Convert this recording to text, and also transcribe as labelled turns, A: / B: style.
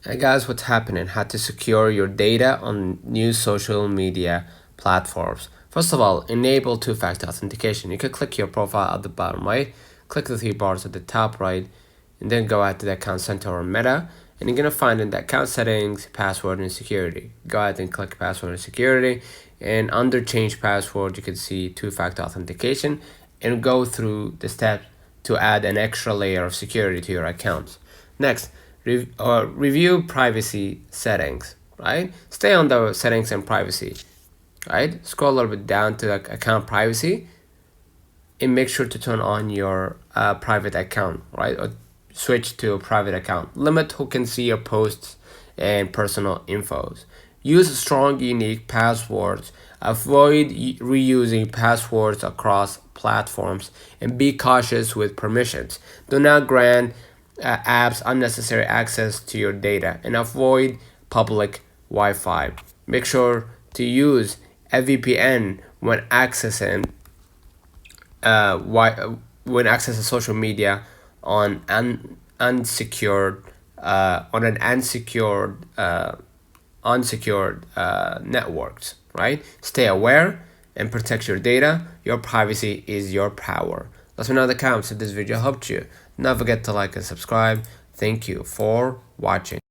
A: Hey guys, what's happening? How to secure your data on new social media platforms. First of all, enable two-factor authentication. You can click your profile at the bottom right, click the three bars at the top right, and then go out to the account center or meta, and you're gonna find in the account settings, password and security. Go ahead and click password and security, and under change password, you can see two-factor authentication, and go through the steps to add an extra layer of security to your account. Next, review privacy settings, right? Stay on the settings and privacy, right? Scroll a little bit down to the account privacy and make sure to turn on your private account, right? Or switch to a private account. Limit who can see your posts and personal infos. Use strong, unique passwords. Avoid reusing passwords across platforms and be cautious with permissions. Do not grant apps unnecessary access to your data and avoid public Wi-Fi. Make sure to use a VPN when accessing when accessing social media on unsecured unsecured networks. Right? Stay aware and protect your data. Your privacy is your power. Let me know in the comments if this video helped you. Don't forget to like and subscribe. Thank you for watching.